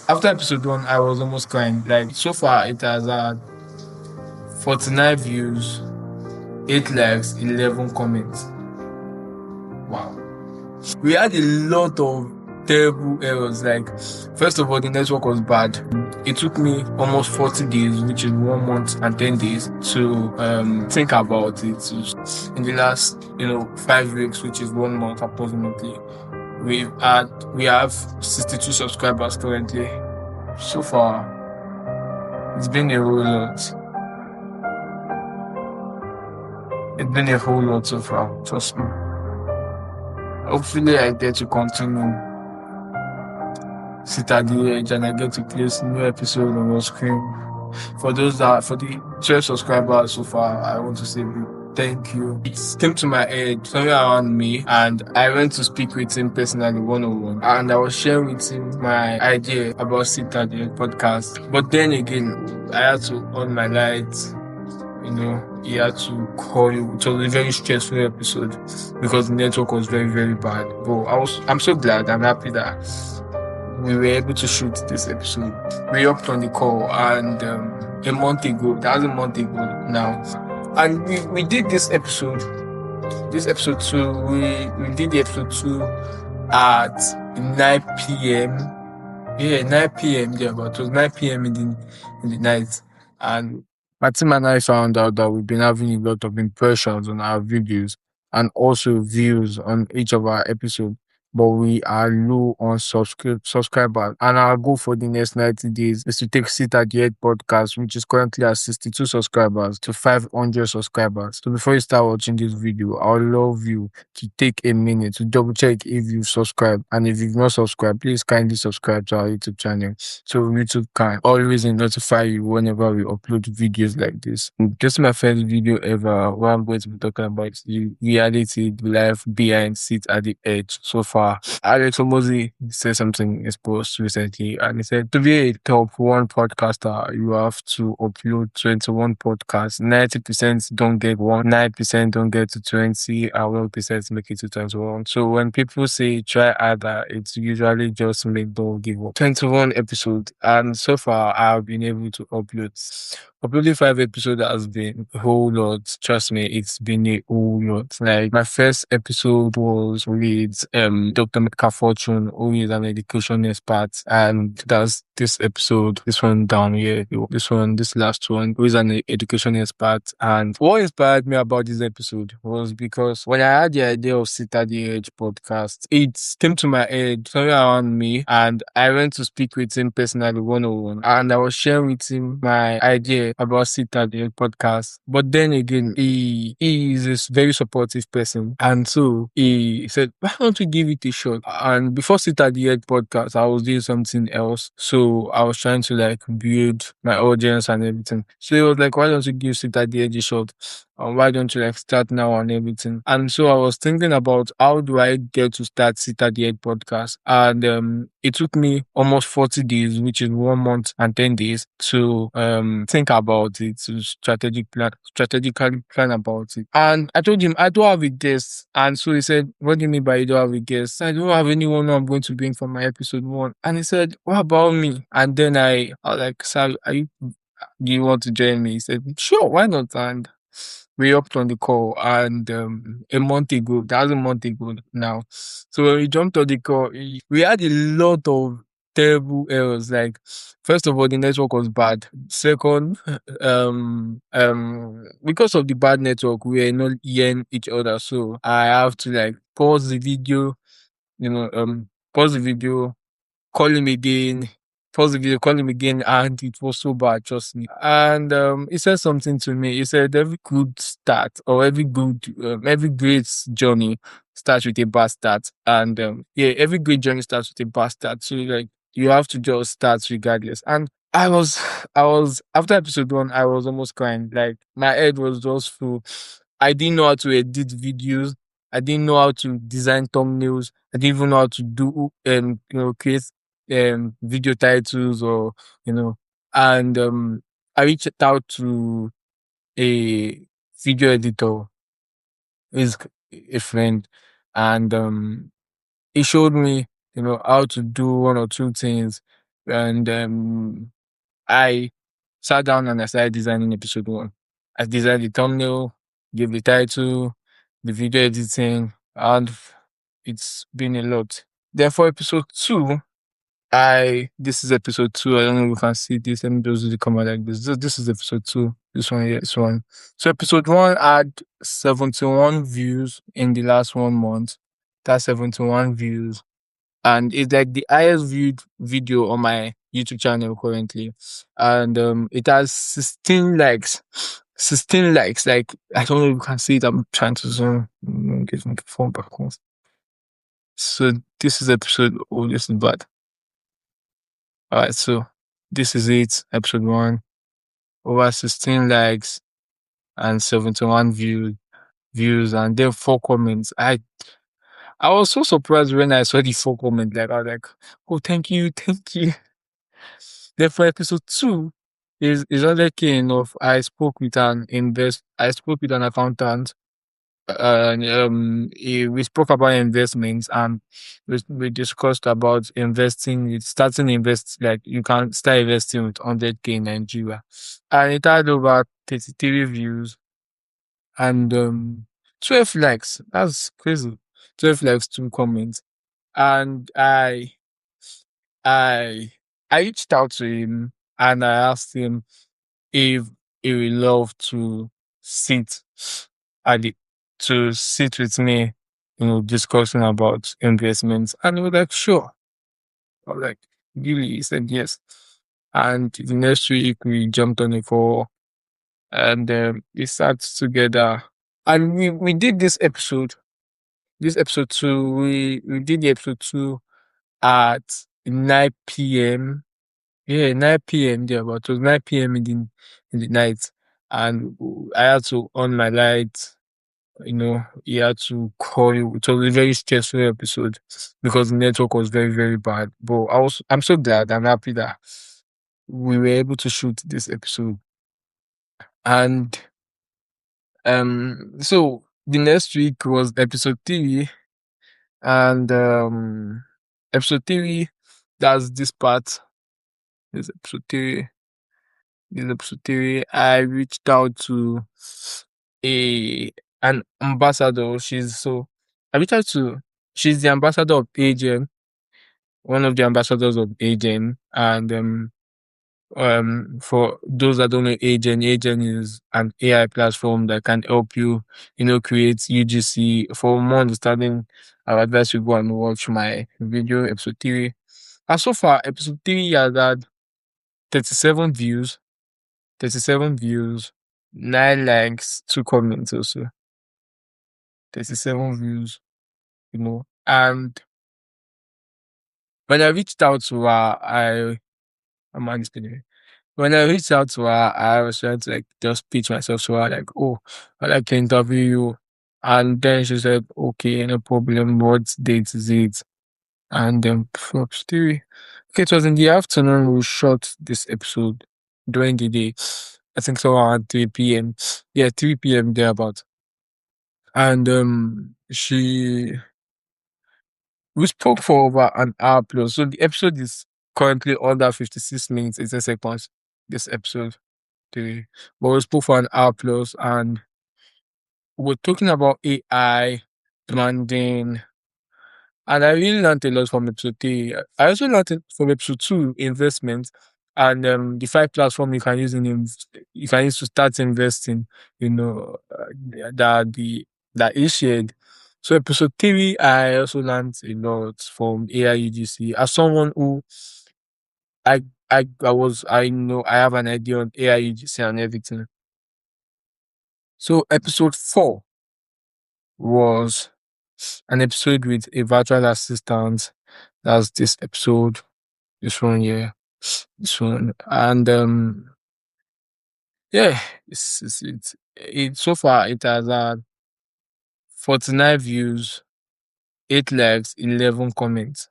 After episode 1, I was almost crying. Like, so far, it has had 49 views, 8 likes, 11 comments. Wow. We had a lot of terrible errors. Like, first of all, the network was bad. It took me almost 40 days, which is 1 month and 10 days, to think about it. In the last, 5 weeks, which is 1 month approximately, we have 62 subscribers currently. So far, it's been a whole lot. It's been a whole lot so far, trust me. Hopefully, I get to continue sit at the edge and I get to place new episode on your screen. For the 12 subscribers so far, I want to say thank you. It came to my head somewhere around me, and I went to speak with him personally one-on-one, and I was sharing with him my idea about Sit at the Edge podcast. But then again, I had to on my lights. He had to call you. It was a very stressful episode because the network was very, very bad. But I'm so glad. I'm happy that we were able to shoot this episode. We hopped on the call, and a month ago now, and we did this episode 2. We did the episode 2 at 9 p.m. Yeah, 9 p.m. Yeah, but it was 9 p.m. in the night, and my team and I found out that we've been having a lot of impressions on our videos and also views on each of our episodes, but we are low on subscribers. And our goal for the next 90 days is to take Sit at the Edge podcast, which is currently at 62 subscribers, to 500 subscribers. So before you start watching this video, I would love you to take a minute to double check if you've subscribed. And if you've not subscribed, please kindly subscribe to our YouTube channel so YouTube can always notify you whenever we upload videos like this. This is my first video ever where I'm going to be talking about the reality, the life behind Sit at the Edge so far. Alex Omozi said something in his post recently, and he said, to be a top 1 podcaster, you have to upload 21 podcasts. 90% don't get 1, 9% don't get to 20, and 1% make it to 21. So when people say try harder, it's usually just make don't give up. 21 episodes, and so far I've been able to upload. Uploading 5 episodes has been a whole lot. Trust me, it's been a whole lot. Like, my first episode was with Dr. Mecca Fortune, who is an education expert, and that's this episode, this one down here, this last one, who is an education expert. And what inspired me about this episode was because when I had the idea of Sit at the Edge podcast, it came to my head somewhere around me, and I went to speak with him personally one-on-one, and I was sharing with him my idea about Sit at the Edge podcast. But then again, he is a very supportive person, and so he said, why don't you give it a shot? And before Sit at the Edge podcast, I was doing something else, so I was trying to build my audience and everything. So he was like, why don't you give Sit at the Edge a shot? Why don't you start now and everything? And so I was thinking about how do I get to start Sit at the Edge podcast, and it took me almost 40 days, which is 1 month and 10 days, to think about it, to strategically plan about it. And I told him I don't have a guest, and so he said, what do you mean by you don't have a guest? I don't have anyone who I'm going to bring for my episode 1. And he said, what about me? And then I was like, sir, do you want to join me? He said, sure, why not? And we hopped on the call, and a month ago now. So when we jumped on the call, we had a lot of terrible errors. Like, first of all, the network was bad. Second, because of the bad network, we were not hearing each other. So I have to pause the video, call him again, pause the video, call him again, and it was so bad, trust me. And he said something to me. He said every good start or every great journey starts with a bad start. And every great journey starts with a bad start. So you have to just start regardless. And I was after episode 1, I was almost crying. Like, my head was just full. I didn't know how to edit videos. I didn't know how to design thumbnails. I didn't even know how to do create video titles and I reached out to a video editor, is a friend, and he showed me how to do 1 or 2 things. And I sat down and I started designing episode one. I designed the thumbnail, gave the title, the video editing, and it's been a lot. Then for episode two, this is episode two. I don't know if you can see this. Let me just do the camera like this. This is episode two. This one, yeah, this one. So episode one had 71 views in the last 1 month. That's 71 views. And it's like the highest viewed video on my YouTube channel currently. And it has 16 likes. 16 likes. Like, I don't know if you can see it. I'm trying to zoom. Give my phone back home. So this is episode. Oh, this is bad. All right, so this is it, episode one. Over 16 likes and 71 views, and then 4 comments. I was so surprised when I saw the 4 comments. Like, I was like, oh, thank you, thank you. Then for episode two, is okay enough. I spoke with an accountant. We spoke about investments, and we discussed about starting invest, like you can start investing with 100K in Nigeria. And it had over 33 views and 12 likes. That's crazy. 12 likes, 2 comments. And I I reached out to him and I asked him if he would love to sit at the to sit with me, discussing about investments. And he was like, sure. I was like, really? He said yes. And the next week we jumped on a call and we sat together. And we did this episode. This episode two, we did the episode two at 9 p.m. Yeah, 9 p.m. there, but it was 9 p.m. in the night. And I had to on my light, he had to call you. It was a very stressful episode because the network was very, very bad. But I'm so glad, I'm happy that we were able to shoot this episode. And so the next week was episode three, and episode three, that's this part. This episode three. This episode three, I reached out to a an ambassador. I reached out to she's the ambassador of Agent, one of the ambassadors of Agent. And for those that don't know Agent is an AI platform that can help you, create UGC. For more understanding, I would advise you go and watch my video, episode three. And so far, episode three has had 37 views, 37 views, 9 likes, 2 comments also. 37 views, And when I reached out to her, I'm understanding. When I reached out to her, I was trying to like just pitch myself to her, like, oh, I'd like to interview you. And then she said, okay, no problem. What date is it? And then props three. Okay, it was in the afternoon we shot this episode during the day. I think so around 3 p.m. Yeah, 3 p.m. thereabout. And we spoke for over an hour plus. So the episode is currently under 56 minutes, 80 seconds. This episode today. But we spoke for an hour plus, and we're talking about AI, branding, and I really learned a lot from episode three. I also learned it from episode two, investment, and the 5 platform you can use to start investing. That is shared. So episode three, I also learned a lot from AI UGC. As someone who I know I have an idea on AI UGC and everything. So episode four was an episode with a virtual assistant. That's this episode. This one, yeah. This one. And yeah, so far it has had 49 views, 8 likes, 11 comments.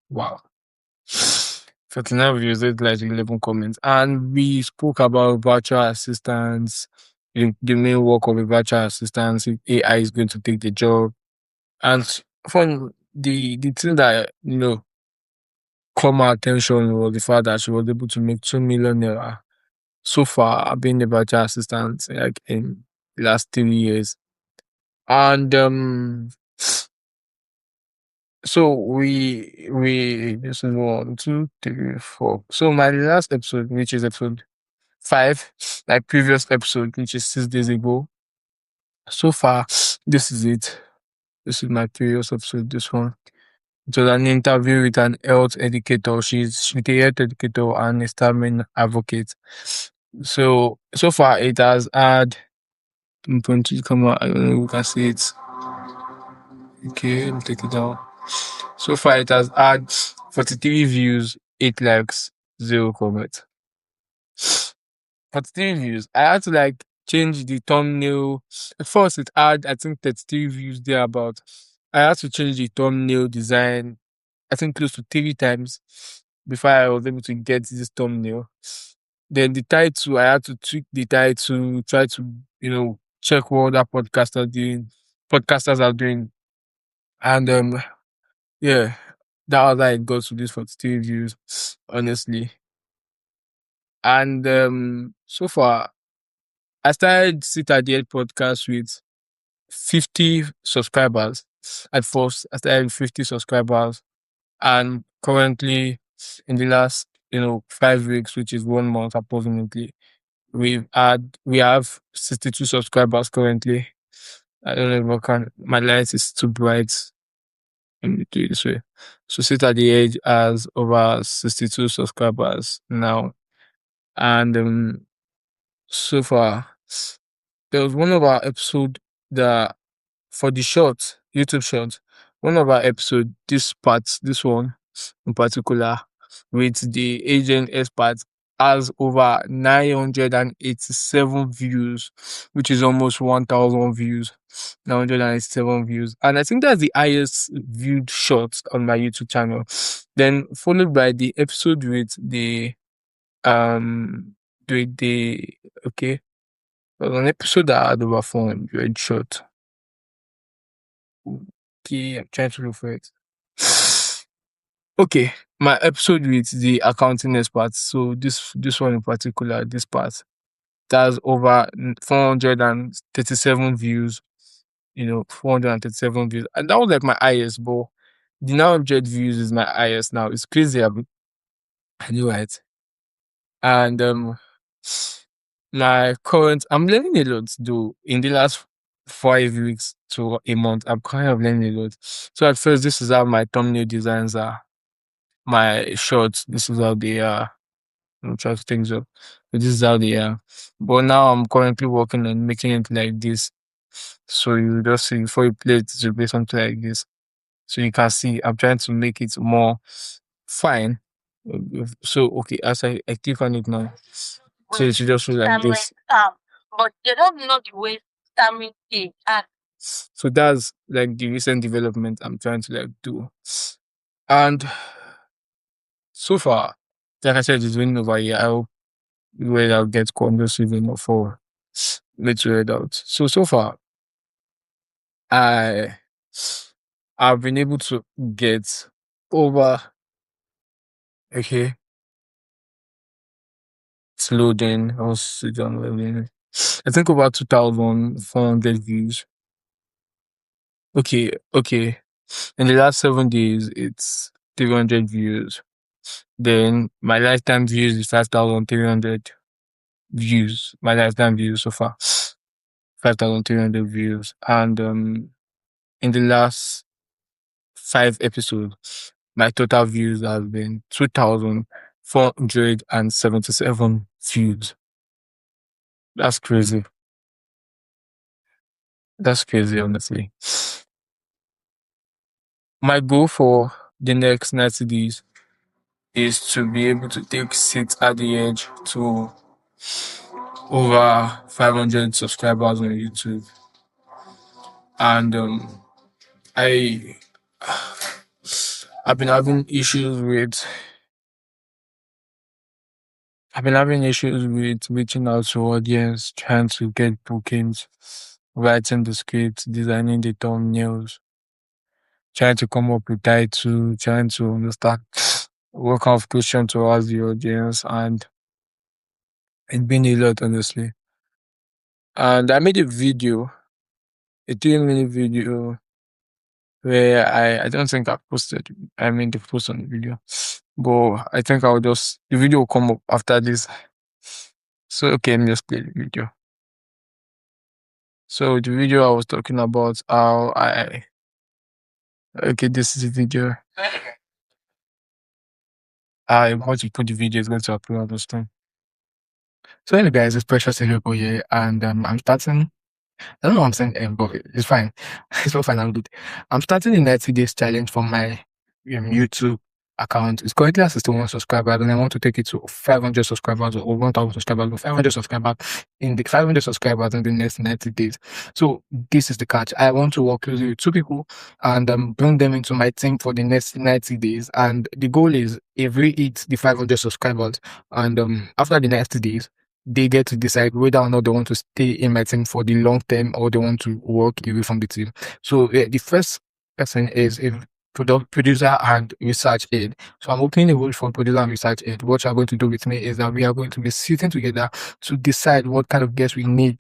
Wow. 49 views, 8 likes, 11 comments. And we spoke about virtual assistants, the main work of a virtual assistant, if AI is going to take the job. And from the thing that caught my attention was the fact that she was able to make 2 million naira. So far, I've been a virtual assistant like in the last 3 years. And so we this is 1, 2, 3, 4. So my last episode, which is episode 5, my previous episode, which is 6 days ago. So far, this is it. This is my previous episode, this one. It was an interview with an health educator. She's a health educator and a stamina advocate. So far it has had, I'm going to come out, I don't know if you can see it. Okay, let me take it down. So far it has had 43 views, 8 likes, 0 comments. 43 views. I had to like change the thumbnail. At first it had, I think, 33 views thereabout. I had to change the thumbnail design, I think close to 3 times before I was able to get this thumbnail. Then the title, I had to tweak the title, try to, check what other podcasters are doing. And yeah, that was how it got to this 43 views, honestly. And so far, I started Sit at the Edge podcast with 50 subscribers. At first, I started with 50 subscribers, and currently, in the last 5 weeks, which is 1 month approximately, we have 62 subscribers currently. I don't know if my light is too bright. Let me do it this way. So Sit at the Edge has over 62 subscribers now, and so far there was one of our episode that for the short YouTube short, one of our episode, this one in particular, with the agent expert, has over 987 views, which is almost 1,000 views. 987 views, and I think that's the highest viewed short on my YouTube channel. Then followed by the episode with um the okay, there was an episode that had over 400 short. Okay, I'm trying to look for it. Okay, my episode with the accounting expert. So this one in particular, this part, that's over 437 views. 437 views, and that was like my highest. But the 900 views is my highest now. It's crazy. I know, right? And I'm learning a lot though. In the last 5 weeks to a month, I'm kind of learning a lot. So at first, this is how my thumbnail designs are. My shorts, this is how they are. I'm trying to think so. This is how they are. But now I'm currently working on making it like this. So you just see before you play it, will be something like this. So you can see I'm trying to make it more fine. So okay, as I click on it now. So it should just look like this. But they don't know the way stammering is. So that's like the recent development I'm trying to like do. And so far, like I said, it's been over a year. I hope I'll get conducive enough for me to read out. So far, I've been able to get over, okay, it's loading. I was sitting loading. I think over 2,400 views. Okay. In the last 7 days, it's 300 views. Then my lifetime views is 5,300 views. My lifetime views so far, 5,300 views. And in the last 5 episodes, my total views have been 2,477 views. That's crazy. That's crazy, honestly. My goal for the next 90 days is to be able to take Sit at the Edge to over 500 subscribers on YouTube. And I've been having issues with reaching out to audience, trying to get bookings, writing the script, designing the thumbnails, trying to come up with title, trying to understand what kind of question to ask the audience, and it's been a lot, honestly. And I made a video, a 3 minute video where I don't think I posted. I mean, the post on the video, but I think the video will come up after this. So okay, let me just play the video. So the video I was talking about how okay, this is the video. I want to put the video, it's going to upload on this time. So anyway, guys, it's Precious Iliopo here, and I'm starting. I don't know what I'm saying, but it's fine. It's all fine. I'm good. I'm starting the 90 days challenge for my YouTube account. It's currently at 61 subscribers, and I want to take it to 500 subscribers or 1,000 subscribers or 500 subscribers in the 500 subscribers in the next 90 days. So this is the catch. I want to work closely with 2 people and bring them into my team for the next 90 days. And the goal is if we hit the 500 subscribers, and after the 90 days, they get to decide whether or not they want to stay in my team for the long term or they want to walk away from the team. So the first person is a producer and research aid. So I'm opening a role for producer and research aid. What you're going to do with me is that we are going to be sitting together to decide what kind of guests we need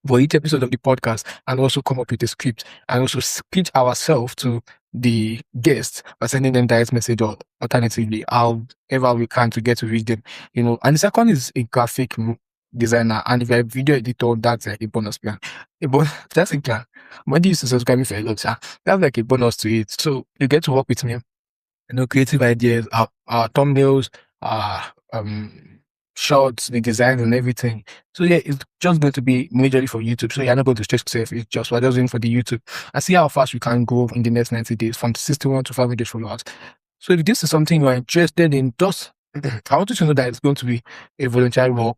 for each episode of the podcast, and also come up with a script and also pitch ourselves to the guests by sending them direct message, or alternatively however we can to get to reach them, And the second is a graphic designer, and if you're a video editor, that's like a bonus plan. That's a plan. When you used to subscribe for a lot, that's like a bonus to it. So you get to work with me, creative ideas, our thumbnails, shots, the designs and everything. So yeah, it's just going to be majorly for YouTube. So you're not going to stress yourself. We're just doing for the YouTube. And see how fast we can go in the next 90 days from 61 to 500 followers. So if this is something you're interested in, just I want you to know that it's going to be a voluntary work.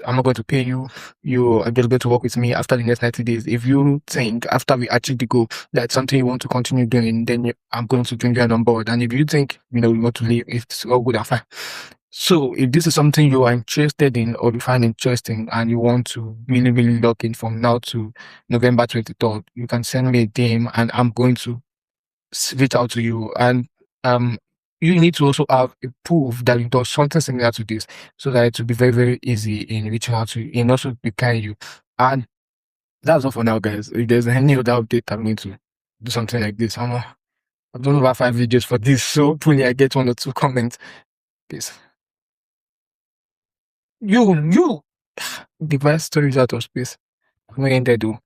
I'm not going to pay you. You are just going to work with me after the next 90 days. If you think after we achieve the goal that's something you want to continue doing, then I'm going to bring you on board. And if you think you want to leave, it's all good and fine. So if this is something you are interested in or you find interesting and you want to really, really log in from now to November 23rd, you can send me a DM and I'm going to reach out to you. And you need to also have a proof that you've done something similar to this, so that it will be very, very easy in reaching out to you and also preparing you. And that's all for now, guys. If there's any other update, I'm going to do something like this. I've done over 5 videos for this, so hopefully I get 1 or 2 comments. Peace. You, the best stories out of space. I'm going to do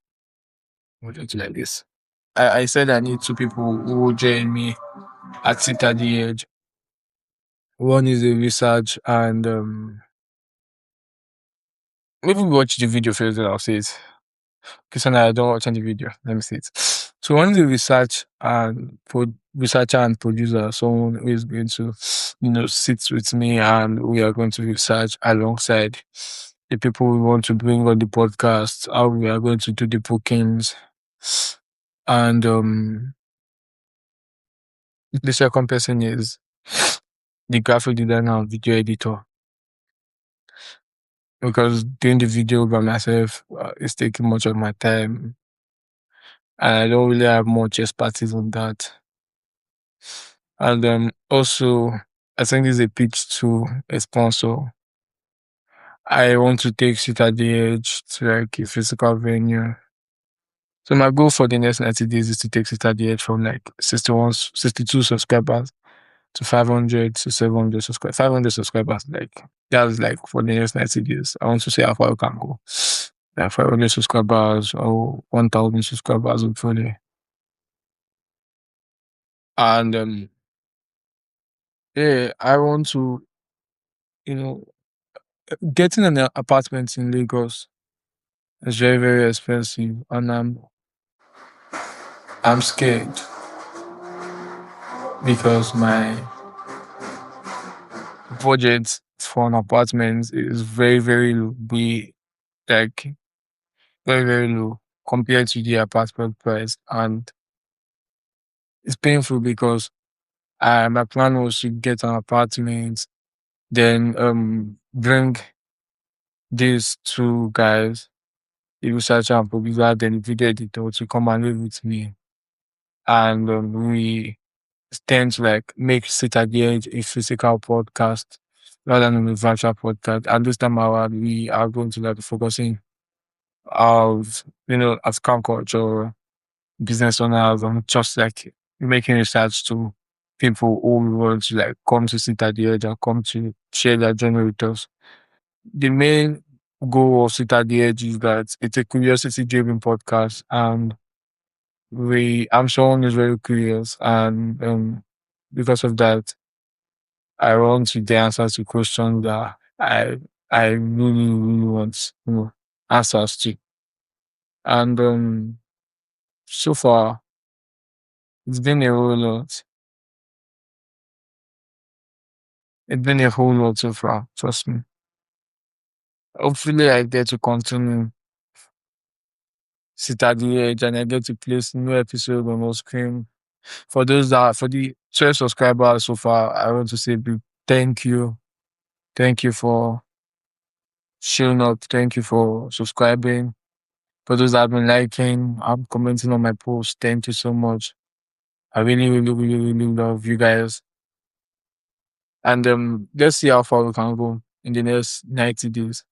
like this. I said I need 2 people who will join me at Sit at the Edge. One is a research, and maybe we watch the video first, then I'll say it. Because I don't watch any video. Let me see it. So one is a researcher and producer, someone who is going to, sit with me, and we are going to research alongside the people we want to bring on the podcast, how we are going to do the bookings, and the second person is the graphic designer and video editor. Because doing the video by myself is taking much of my time, and I don't really have much expertise on that. And also, I think this is a pitch to a sponsor. I want to take Sit at the Edge to like a physical venue. So my goal for the next 90 days is to take Sit at the Edge from like 62 subscribers to 500 to 700 subscribers. 500 subscribers, like that's like for the next 90 days. I want to see how far we can go. Like 500 subscribers or 1,000 subscribers hopefully. And yeah, I want to, getting an apartment in Lagos is very, very expensive, and I'm scared because my budget for an apartment is very, very low. Like very, very low compared to the apartment price, and it's painful because my plan was to get an apartment, then bring these 2 guys, the researcher and producer, then the video editor, to come and live with me, and we tend to like make Sit at the Edge a physical podcast rather than a virtual podcast. And this time around, we are going to like focusing of as Concord or business owners and just like making research to people who want to like come to Sit at the Edge and come to share their journey with us. The main goal of Sit at the Edge is that it's a curiosity driven podcast, and I'm someone who's very curious, and because of that I want to the answers to questions that I really, really want answers to. And so far it's been a whole lot. It's been a whole lot so far, trust me. Hopefully I get to continue Sit at the Edge and I get to place new episode on our screen. For the 12 subscribers so far, I want to say big thank you. Thank you for showing up. Thank you for subscribing. For those that have been liking, I'm commenting on my post. Thank you so much. I really, really, really, really love you guys. And let's see how far we can go in the next 90 days.